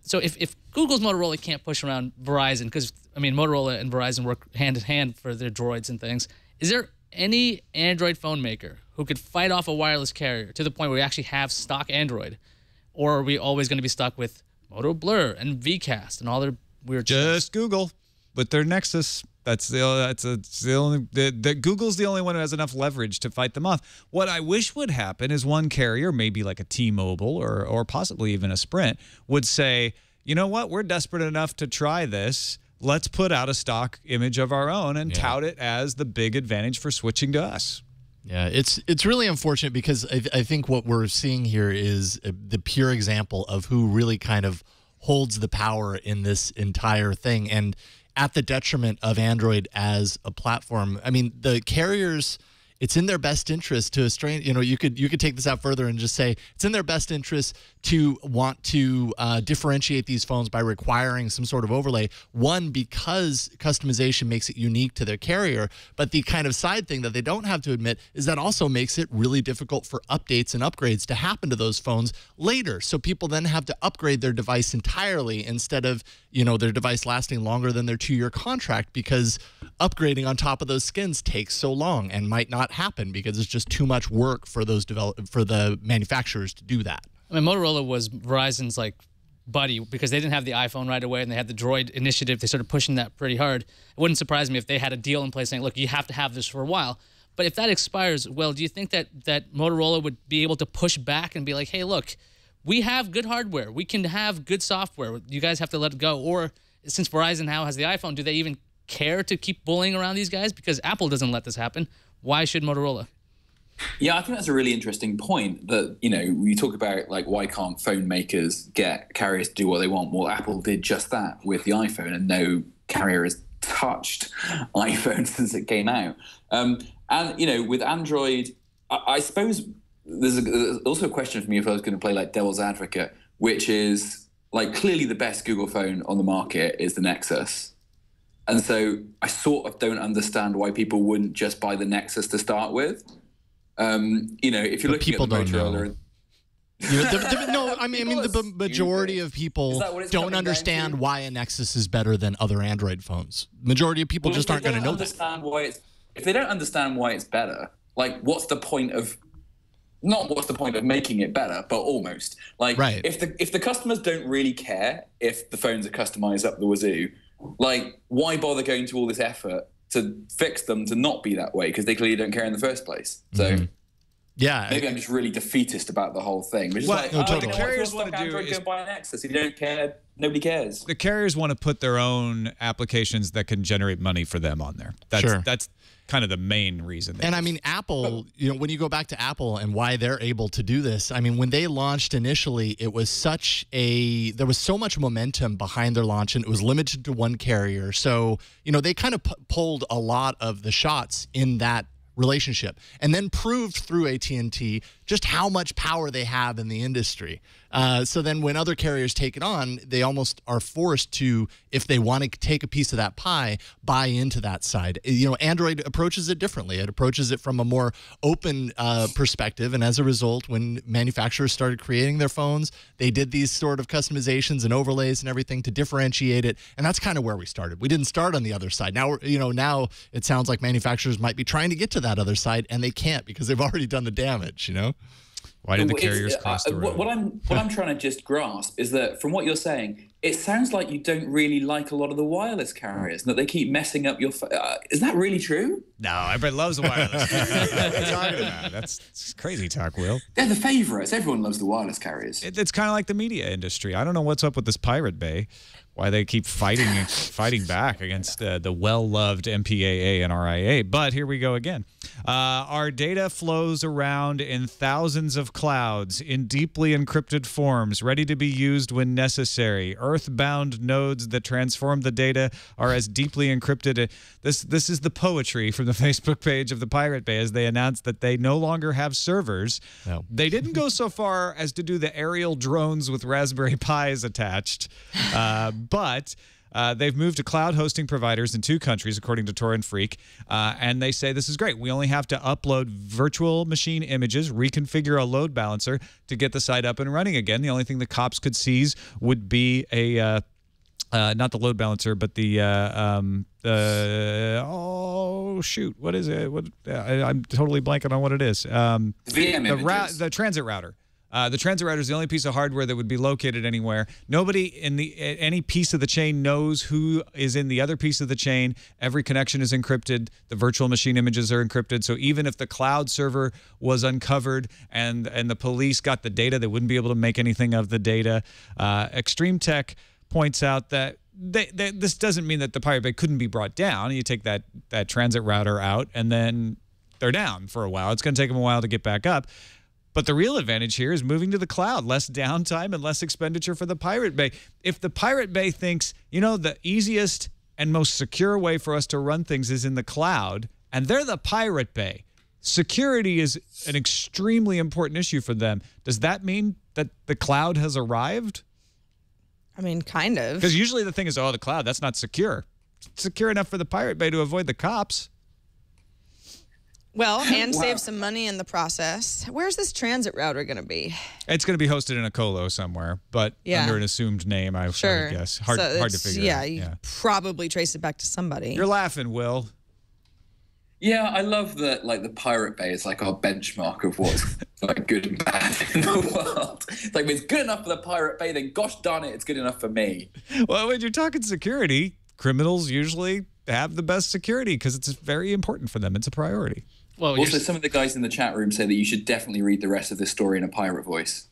So if Google's Motorola can't push around Verizon, because, Motorola and Verizon work hand in hand for their droids and things, is there any Android phone maker who could fight off a wireless carrier to the point where we actually have stock Android? Or are we always going to be stuck with Moto Blur and Vcast and all their weird Just Google with their Nexus. That's the only Google's the only one who has enough leverage to fight them off. What I wish would happen is one carrier, maybe like a T-Mobile or possibly even a Sprint, would say, you know what, we're desperate enough to try this. Let's put out a stock image of our own and tout it as the big advantage for switching to us. Yeah, it's really unfortunate because I think what we're seeing here is the pure example of who really kind of holds the power in this entire thing, and at the detriment of Android as a platform. The carriers, it's in their best interest to you could take this out further and just say it's in their best interest to want to differentiate these phones by requiring some sort of overlay. One, because customization makes it unique to their carrier, but the kind of side thing that they don't have to admit is that also makes it really difficult for updates and upgrades to happen to those phones later. So people then have to upgrade their device entirely instead of their device lasting longer than their 2-year contract, because upgrading on top of those skins takes so long and might not happen because it's just too much work for the manufacturers to do that. Motorola was Verizon's buddy because they didn't have the iPhone right away and they had the Droid initiative. They started pushing that pretty hard. It wouldn't surprise me if they had a deal in place saying, look, you have to have this for a while. But if that expires, well, do you think that Motorola would be able to push back and be like, hey, look, we have good hardware. We can have good software. You guys have to let it go. Or since Verizon now has the iPhone, do they even care to keep bullying around these guys? Because Apple doesn't let this happen. Why should Motorola? Yeah, I think that's a really interesting point that, you talk about why can't phone makers get carriers to do what they want? Well, Apple did just that with the iPhone, and no carrier has touched iPhone since it came out. And, with Android, I suppose there's also a question for me if I was going to play devil's advocate, which is clearly the best Google phone on the market is the Nexus. And so I sort of don't understand why people wouldn't just buy the Nexus to start with. If you're looking at the Motorola, the majority of people don't understand why a Nexus is better than other Android phones. Majority of people just aren't going to know that. If they don't understand why it's better, what's the point of? Not what's the point of making it better, but almost. Right. If the customers don't really care if the phones are customized up the wazoo, why bother going to all this effort to fix them to not be that way because they clearly don't care in the first place. So yeah, maybe I'm just really defeatist about the whole thing. Which is Well, like, no, oh, totally. you know, The carriers if wanna you're do Android, is- go buy an Nexus. If you don't care, nobody cares. The carriers want to put their own applications that can generate money for them on there. That's kind of the main reason. And I mean, Apple, you know, when you go back to Apple and why they're able to do this, I mean, when they launched initially, it was there was so much momentum behind their launch, and it was limited to one carrier. So, you know, they kind of pulled a lot of the shots in that relationship, and then proved through AT&T just how much power they have in the industry. So then when other carriers take it on, they almost are forced to, if they want to take a piece of that pie, buy into that side. You know, Android approaches it differently. It approaches it from a more open perspective, and as a result, when manufacturers started creating their phones, they did these sort of customizations and overlays and everything to differentiate it, and that's kind of where we started. We didn't start on the other side. Now, you know, now it sounds like manufacturers might be trying to get to that other side, and they can't because they've already done the damage, you know? Why did the carriers cross the road? What I'm trying to just grasp is that from what you're saying, it sounds like you don't really like a lot of the wireless carriers, and that they keep messing up your. Is that really true? No, everybody loves the wireless carriers. What are you talking about? That's crazy talk, Will. They're the favorites. Everyone loves the wireless carriers. It's kind of like the media industry. I don't know what's up with this Pirate Bay. Why they keep fighting back against the well-loved MPAA and RIA. But here we go again. Our data flows around in thousands of clouds in deeply encrypted forms, ready to be used when necessary. Earthbound nodes that transform the data are as deeply encrypted. This is the poetry from the Facebook page of the Pirate Bay as they announced that they no longer have servers. No. They didn't go so far as to do the aerial drones with Raspberry Pis attached. But they've moved to cloud hosting providers in 2 countries, according to Tor and Freak, and they say this is great. We only have to upload virtual machine images, reconfigure a load balancer to get the site up and running again. The only thing the cops could seize would be a not the load balancer, but the oh shoot, what is it? I'm totally blanking on what it is. The transit router. The transit router is the only piece of hardware that would be located anywhere. Nobody in any piece of the chain knows who is in the other piece of the chain. Every connection is encrypted. The virtual machine images are encrypted. So even if the cloud server was uncovered and the police got the data, they wouldn't be able to make anything of the data. Extreme Tech points out that this doesn't mean that the Pirate Bay couldn't be brought down. You take that transit router out, and then they're down for a while. It's going to take them a while to get back up. But the real advantage here is moving to the cloud, less downtime and less expenditure for the Pirate Bay. If the Pirate Bay thinks, you know, the easiest and most secure way for us to run things is in the cloud, and they're the Pirate Bay, security is an extremely important issue for them. Does that mean that the cloud has arrived? I mean, kind of. Because usually the thing is, oh, the cloud, that's not secure. It's secure enough for the Pirate Bay to avoid the cops. Well, and save some money in the process. Where's this transit router going to be? It's going to be hosted in a colo somewhere, but under an assumed name, I would guess. Hard to figure out. Yeah, you probably trace it back to somebody. You're laughing, Will. Yeah, I love that. Like the Pirate Bay is like our benchmark of what's like good and bad in the world. It's like if it's good enough for the Pirate Bay, then gosh darn it, it's good enough for me. Well, when you're talking security, criminals usually have the best security because it's very important for them. It's a priority. Well, also, some of the guys in the chat room say that you should definitely read the rest of this story in a pirate voice.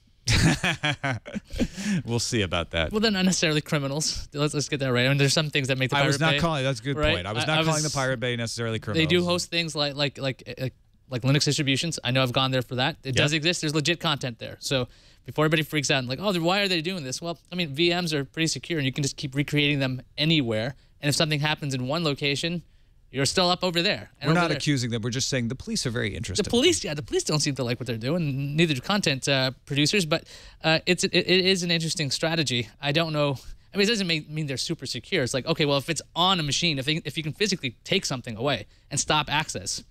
We'll see about that. Well, they're not necessarily criminals. Let's get that right. I mean, there's some things that make the Pirate Bay. I was not calling. That's a good point. I was not calling the Pirate Bay necessarily criminals. They do host things like Linux distributions. I know I've gone there for that. It does exist. There's legit content there. So before everybody freaks out and like, oh, why are they doing this? Well, I mean, VMs are pretty secure, and you can just keep recreating them anywhere. And if something happens in one location, you're still up over there. We're not accusing them. We're just saying the police are very interested. The police don't seem to like what they're doing. Neither do content producers. But it is an interesting strategy. I don't know. I mean, it doesn't mean they're super secure. It's like, okay, well, if it's on a machine, if you can physically take something away and stop access,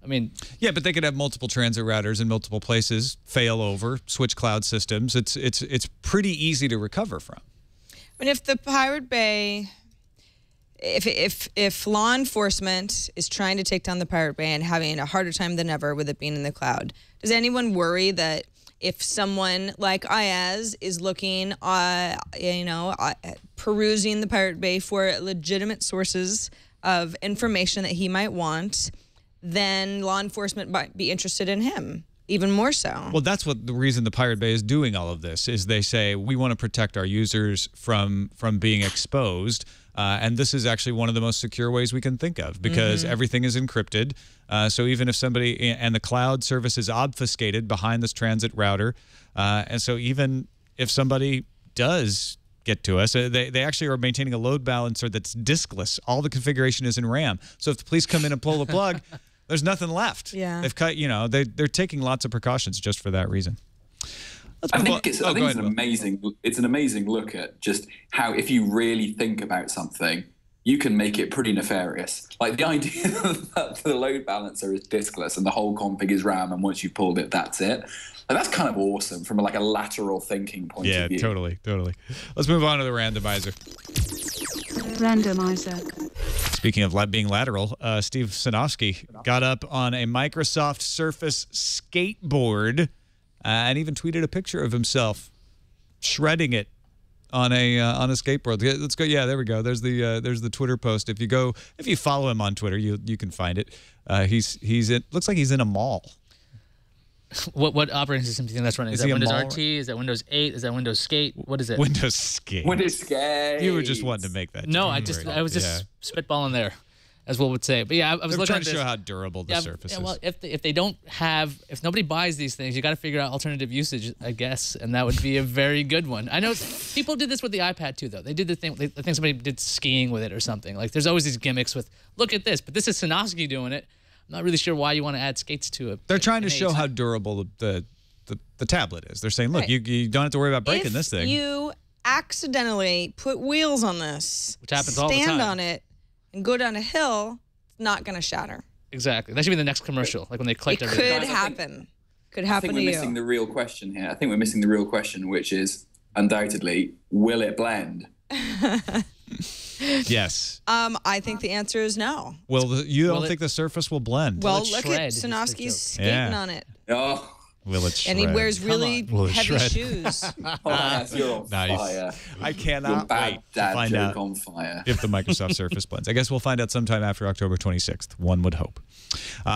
I mean, yeah, but they could have multiple transit routers in multiple places, fail over, switch cloud systems. It's pretty easy to recover from. I mean, if the Pirate Bay. If law enforcement is trying to take down the Pirate Bay and having a harder time than ever with it being in the cloud, does anyone worry that if someone like Iyaz is looking, perusing the Pirate Bay for legitimate sources of information that he might want, then law enforcement might be interested in him. Even more so. Well, that's what the reason the Pirate Bay is doing all of this is they say we want to protect our users from being exposed, and this is actually one of the most secure ways we can think of because everything is encrypted. So even if somebody and the cloud service is obfuscated behind this transit router, and so even if somebody does get to us, they actually are maintaining a load balancer that's diskless. All the configuration is in RAM. So if the police come in and pull the plug. There's nothing left. Yeah. They've cut, they're taking lots of precautions just for that reason. I think it's an amazing look at just how, if you really think about something, you can make it pretty nefarious. Like the idea that the load balancer is diskless and the whole config is RAM, and once you've pulled it, that's it. Like, that's kind of awesome from a lateral thinking point of view. Yeah, totally. Let's move on to the randomizer. Randomizer. Speaking of being lateral, Steve Sinofsky got up on a Microsoft Surface skateboard and even tweeted a picture of himself shredding it on a skateboard. Let's go. Yeah, there we go. There's the Twitter post. If you follow him on Twitter, you can find it. Looks like he's in a mall. What operating system do you think that's running? Is that Windows RT? Is that Windows 8? Is that Windows Skate? What is it? Windows Skate. Windows Skate. You were just wanting to make that. No, I was just spitballing there, as one would say. But yeah, I was looking trying at to show how durable the Surface is. Well, if nobody buys these things, you got to figure out alternative usage, I guess, and that would be a very good one. I know people did this with the iPad too, though. They did the thing. I think somebody did skiing with it or something. Like, there's always these gimmicks with, look at this, but this is Sinofsky doing it. I'm not really sure why you want to add skates to it. They're trying to show how durable the tablet is. They're saying, look, you don't have to worry about breaking this thing. If you accidentally put wheels on this, which happens all the time, stand on it, and go down a hill, it's not going to shatter. Exactly. That should be the next commercial, like when they collect everything. It could happen. Could happen to you. I think we're missing the real question here. I think we're missing the real question, which is, undoubtedly, will it blend? Yes. I think the answer is no. Well, you don't think the Surface will blend? Well, look at Sinofsky's skating on it. Oh. Will it shred? And he wears really heavy shoes. You're on fire. I cannot wait to find out if the Microsoft Surface blends. I guess we'll find out sometime after October 26th, one would hope.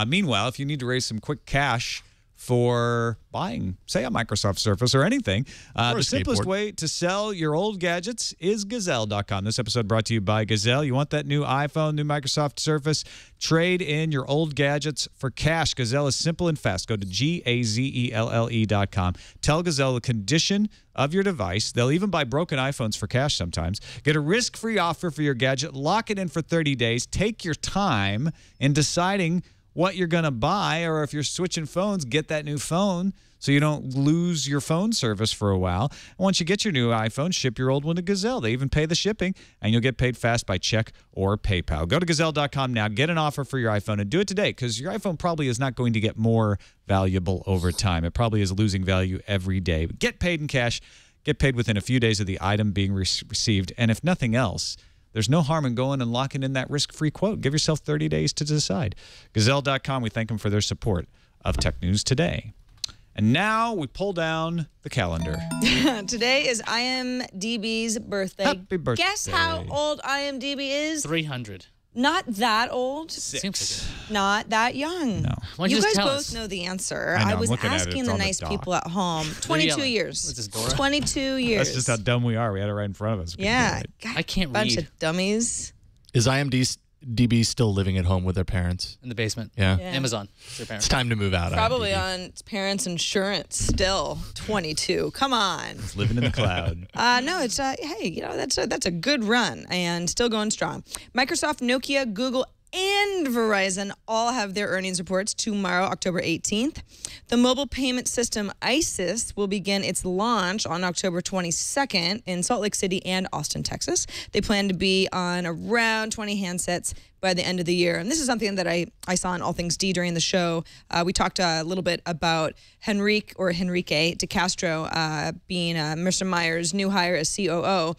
Meanwhile, if you need to raise some quick cash for buying, say, a Microsoft Surface or anything, the simplest way to sell your old gadgets is Gazelle.com. This episode brought to you by Gazelle. You want that new iPhone, new Microsoft Surface? Trade in your old gadgets for cash. Gazelle is simple and fast. Go to GAZELLE.com. Tell Gazelle the condition of your device. They'll even buy broken iPhones for cash sometimes. Get a risk-free offer for your gadget. Lock it in for 30 days. Take your time in deciding what you're going to buy, or if you're switching phones, get that new phone so you don't lose your phone service for a while. And once you get your new iPhone, ship your old one to Gazelle. They even pay the shipping, and you'll get paid fast by check or PayPal. Go to Gazelle.com now. Get an offer for your iPhone, and do it today, because your iPhone probably is not going to get more valuable over time. It probably is losing value every day. But get paid in cash. Get paid within a few days of the item being received. And if nothing else, there's no harm in going and locking in that risk-free quote. Give yourself 30 days to decide. Gazelle.com, we thank them for their support of Tech News Today. And now we pull down the calendar. Today is IMDb's birthday. Happy birthday. Guess how old IMDb is? 300. Not that old. 6. Not that young. No. You guys both know the answer. I know, I was asking asking the nice people at home. 22 years. What's this, Dora? 22 years. That's just how dumb we are. We had it right in front of us. Yeah. God, I can't bunch read. of dummies. Is IMDb still living at home with their parents? In the basement. Yeah. Amazon. Their parents. It's time to move out. Probably IMDb. on its parents' insurance still. 22. Come on. It's living in the cloud. No, it's hey, that's a good run and still going strong. Microsoft, Nokia, Google, and Verizon all have their earnings reports tomorrow, October 18th. The mobile payment system ISIS will begin its launch on October 22nd in Salt Lake City and Austin, Texas. They plan to be on around 20 handsets by the end of the year. And this is something that I saw in All Things D during the show. We talked a little bit about Henrique de Castro being Marissa Meyer's new hire as COO.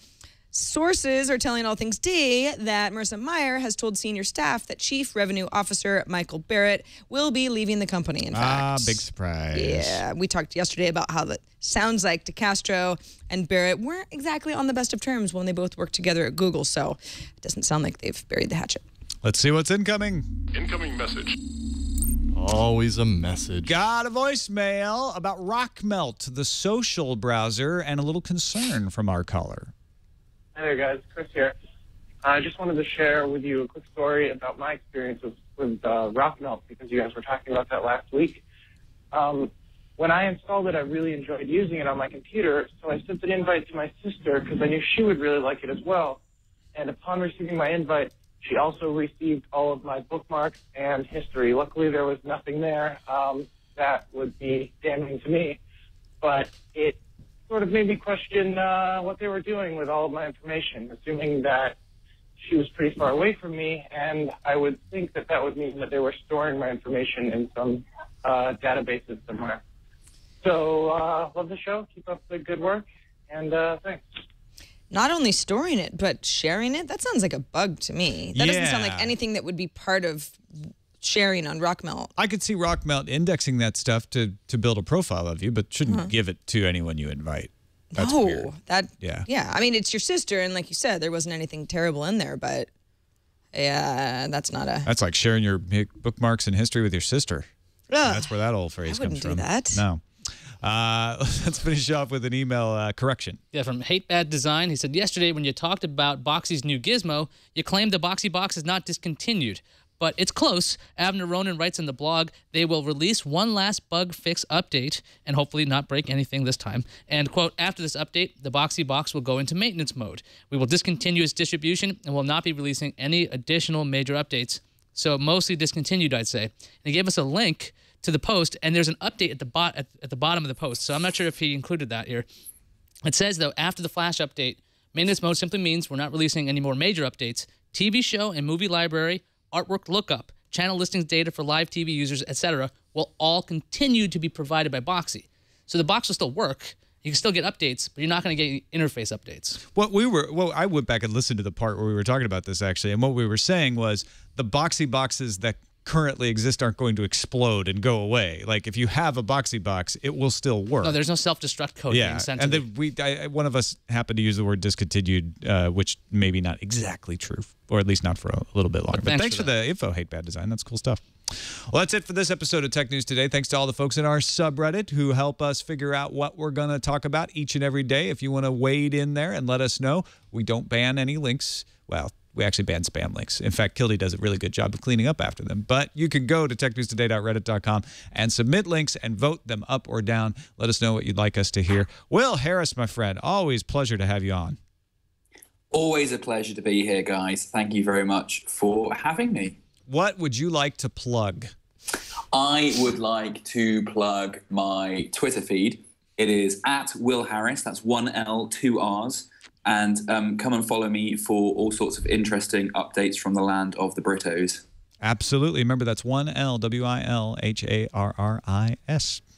Sources are telling All Things D that Marissa Mayer has told senior staff that Chief Revenue Officer Michael Barrett will be leaving the company, in fact. Big surprise. Yeah, we talked yesterday about how that sounds like DeCastro and Barrett weren't exactly on the best of terms when they both worked together at Google, so it doesn't sound like they've buried the hatchet. Let's see what's incoming. Incoming message. Always a message. Got a voicemail about Rockmelt, the social browser, and a little concern from our caller. Hi there, guys. Chris here. I just wanted to share with you a quick story about my experience with Rockmelt, because you guys were talking about that last week. When I installed it, I really enjoyed using it on my computer, so I sent an invite to my sister because I knew she would really like it as well. And upon receiving my invite, she also received all of my bookmarks and history. Luckily, there was nothing there that would be damning to me, but it sort of made me question what they were doing with all of my information, assuming that she was pretty far away from me, and I would think that that would mean that they were storing my information in some databases somewhere. So, love the show. Keep up the good work, and thanks. Not only storing it, but sharing it? That sounds like a bug to me. That doesn't sound like anything that would be part of sharing on Rockmelt. I could see Rockmelt indexing that stuff to build a profile of you, but shouldn't give it to anyone you invite. That's weird. Yeah. I mean, it's your sister, and like you said, there wasn't anything terrible in there, but yeah, that's not a... That's like sharing your bookmarks and history with your sister. That's where that old phrase comes from. I wouldn't do that. No. Let's finish off with an email correction. Yeah, from Hate Bad Design. He said, yesterday when you talked about Boxy's new gizmo, you claimed the Boxy box is not discontinued. But it's close. Avner Ronan writes in the blog, they will release one last bug fix update and hopefully not break anything this time. And, quote, after this update, the Boxy box will go into maintenance mode. We will discontinue its distribution and will not be releasing any additional major updates. So mostly discontinued, I'd say. And he gave us a link to the post, and there's an update at the bottom of the post. So I'm not sure if he included that here. It says, though, after the Flash update, maintenance mode simply means we're not releasing any more major updates. TV show and movie library, artwork lookup, channel listings data for live TV users, etc. will all continue to be provided by Boxy. So the box will still work. You can still get updates, but you're not going to get interface updates. I went back and listened to the part where we were talking about this, actually, and what we were saying was the Boxy boxes that currently exist aren't going to explode and go away. Like, if you have a Boxy box, it will still work. No, there's no self-destruct code being sent to and one of us happened to use the word discontinued, which maybe not exactly true, or at least not for a little bit longer. But thanks for the info, Hate Bad Design. That's cool stuff. Well, that's it for this episode of Tech News Today. Thanks to all the folks in our subreddit who help us figure out what we're going to talk about each and every day. If you want to wade in there and let us know, we don't ban any links. Well, we actually ban spam links. In fact, Kildy does a really good job of cleaning up after them. But you can go to technewstoday.reddit.com and submit links and vote them up or down. Let us know what you'd like us to hear. Wil Harris, my friend, always pleasure to have you on. Always a pleasure to be here, guys. Thank you very much for having me. What would you like to plug? I would like to plug my Twitter feed. It is @Wil Harris. That's 1 L, 2 R's. And come and follow me for all sorts of interesting updates from the land of the Britos. Absolutely. Remember, that's 1 L, WILHARRIS.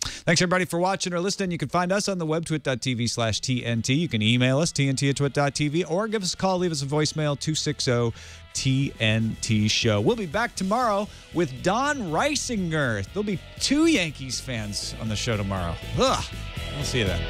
Thanks, everybody, for watching or listening. You can find us on the web, twit.tv/TNT. You can email us, tnt@twit.tv, or give us a call, leave us a voicemail, 260-TNT show. We'll be back tomorrow with Don Reisinger. There'll be 2 Yankees fans on the show tomorrow. Ugh. We'll see you then.